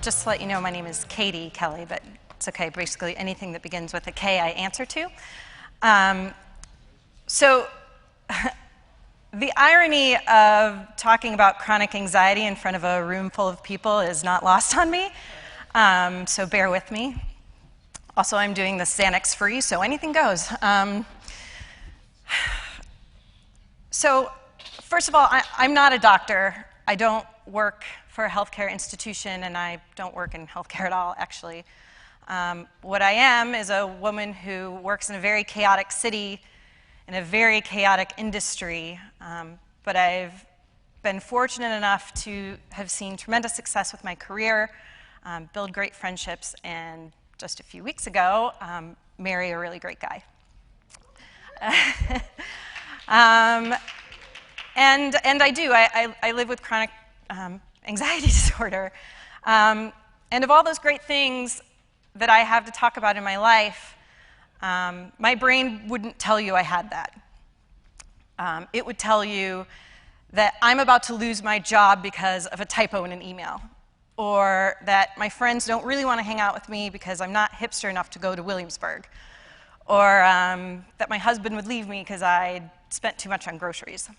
Just to let you know, my name is Katy Kelley, but it's okay. Basically, anything that begins with a K, I answer to. So the irony of talking about chronic anxiety in front of a room full of people is not lost on me, so bear with me. Also, I'm doing the Xanax free, so anything goes. So first of all, I'm not a doctor. I don't work for a healthcare institution, and I don't work in healthcare at all, actually. What I am is a woman who works in a very chaotic city, in a very chaotic industry, but I've been fortunate enough to have seen tremendous success with my career, build great friendships, and just a few weeks ago, marry a really great guy. And I do. I live with chronic anxiety disorder. And of all those great things that I have to talk about in my life, my brain wouldn't tell you I had that. It would tell you that I'm about to lose my job because of a typo in an email, or that my friends don't really want to hang out with me because I'm not hipster enough to go to Williamsburg, or that my husband would leave me because I spent too much on groceries.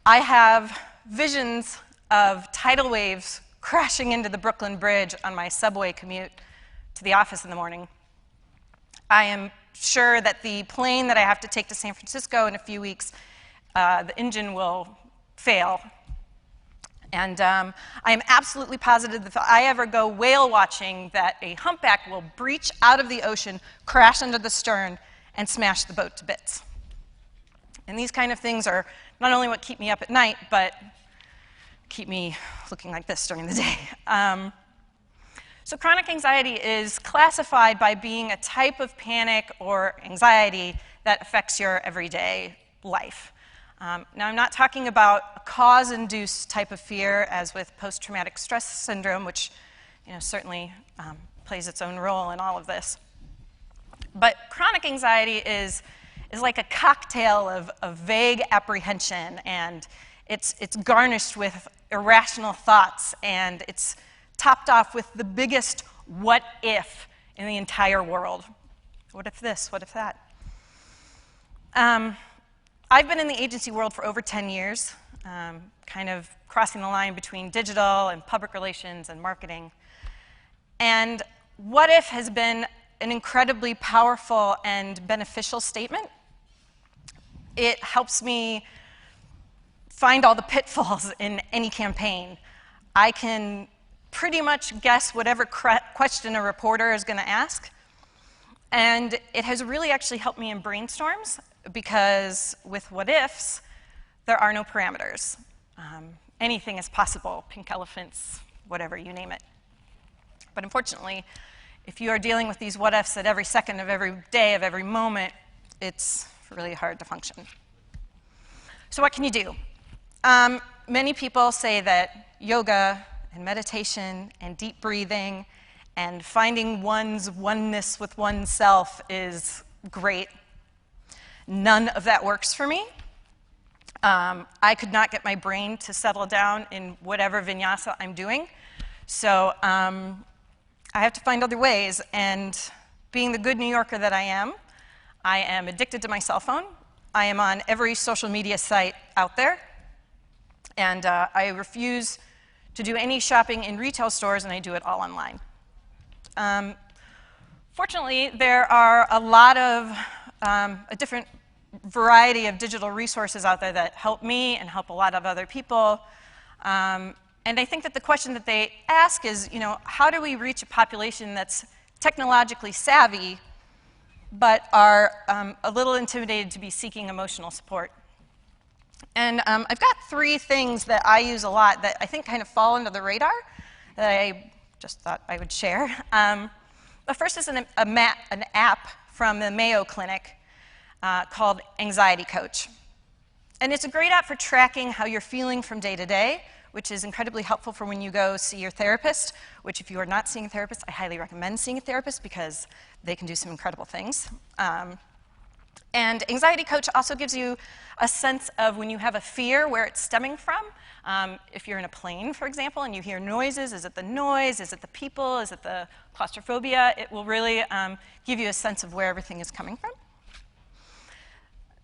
I have visions of tidal waves crashing into the Brooklyn Bridge on my subway commute to the office in the morning. I am sure that the plane that I have to take to San Francisco in a few weeks, the engine will fail. And I am absolutely positive that if I ever go whale watching, that a humpback will breach out of the ocean, crash under the stern, and smash the boat to bits. And these kind of things are not only what keep me up at night, but keep me looking like this during the day. So chronic anxiety is classified by being a type of panic or anxiety that affects your everyday life. Now, I'm not talking about a cause-induced type of fear, as with post-traumatic stress syndrome, which certainly plays its own role in all of this. But chronic anxiety is like a cocktail of vague apprehension, and it's garnished with irrational thoughts, and it's topped off with the biggest what if in the entire world. What if this? What if that? I've been in the agency world for over 10 years, kind of crossing the line between digital and public relations and marketing. And what if has been an incredibly powerful and beneficial statement. It helps me find all the pitfalls in any campaign. I can pretty much guess whatever question a reporter is going to ask. And it has really actually helped me in brainstorms, because with what ifs, there are no parameters. Anything is possible, pink elephants, whatever, you name it. But unfortunately, if you are dealing with these what ifs at every second of every day of every moment, it's really hard to function. So what can you do? Many people say that yoga and meditation and deep breathing and finding one's oneness with oneself is great. None of that works for me. I could not get my brain to settle down in whatever vinyasa I'm doing. So I have to find other ways, and being the good New Yorker that I am addicted to my cell phone. I am on every social media site out there, and I refuse to do any shopping in retail stores, and I do it all online. Fortunately, there are a lot of a different variety of digital resources out there that help me and help a lot of other people. And I think that the question that they ask is, how do we reach a population that's technologically savvy, but are a little intimidated to be seeking emotional support? And I've got 3 things that I use a lot that I think kind of fall under the radar that I just thought I would share. The first is an app from the Mayo Clinic called Anxiety Coach. And it's a great app for tracking how you're feeling from day to day, which is incredibly helpful for when you go see your therapist, which if you are not seeing a therapist, I highly recommend seeing a therapist because they can do some incredible things. And Anxiety Coach also gives you a sense of when you have a fear, where it's stemming from. If you're in a plane, for example, and you hear noises, is it the noise, is it the people, is it the claustrophobia? It will really give you a sense of where everything is coming from.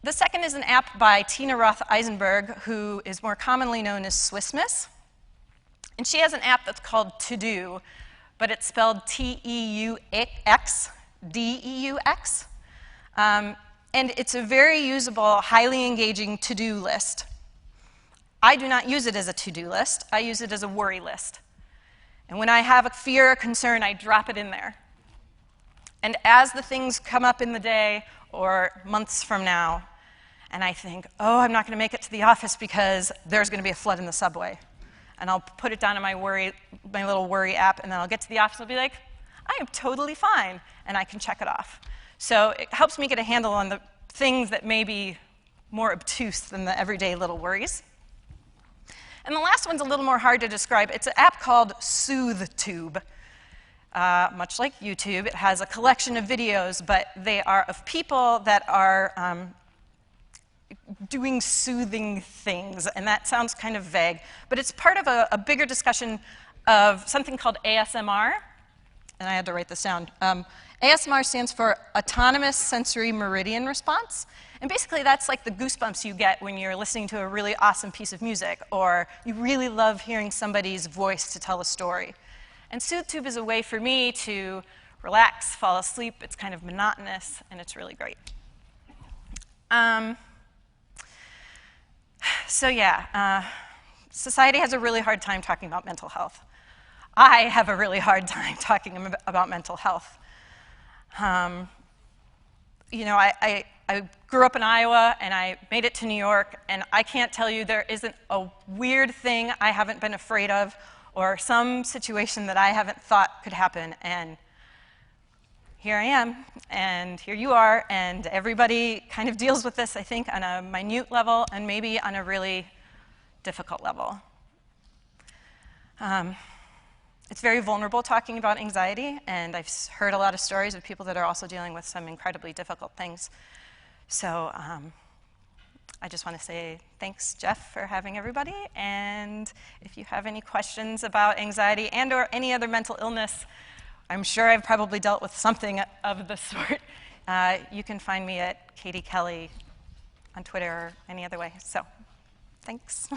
The second is an app by Tina Roth Eisenberg, who is more commonly known as Swiss Miss. And she has an app that's called To Do, but it's spelled T-E-U-X, D-E-U-X. And it's a very usable, highly engaging to-do list. I do not use it as a to-do list. I use it as a worry list. And when I have a fear or concern, I drop it in there. And as the things come up in the day or months from now, and I think, oh, I'm not going to make it to the office because there's going to be a flood in the subway. And I'll put it down in my little worry app, and then I'll get to the office and I'll be like, I am totally fine, and I can check it off. So it helps me get a handle on the things that may be more obtuse than the everyday little worries. And the last one's a little more hard to describe. It's an app called SoothTube. Much like YouTube, it has a collection of videos, but they are of people that are doing soothing things, and that sounds kind of vague. But it's part of a bigger discussion of something called ASMR, and I had to write this down. ASMR stands for Autonomous Sensory Meridian Response. And basically, that's like the goosebumps you get when you're listening to a really awesome piece of music, or you really love hearing somebody's voice to tell a story. And SoothTube is a way for me to relax, fall asleep. It's kind of monotonous, and it's really great. So yeah, society has a really hard time talking about mental health. I have a really hard time talking about mental health. You know, I grew up in Iowa, and I made it to New York, and I can't tell you there isn't a weird thing I haven't been afraid of, or some situation that I haven't thought could happen, and here I am, and here you are, and everybody kind of deals with this, I think, on a minute level, and maybe on a really difficult level. It's very vulnerable talking about anxiety, and I've heard a lot of stories of people that are also dealing with some incredibly difficult things. So I just want to say thanks, Jeff, for having everybody, and if you have any questions about anxiety and or any other mental illness, I'm sure I've probably dealt with something of the sort. You can find me at Katy Kelley on Twitter or any other way. So, thanks.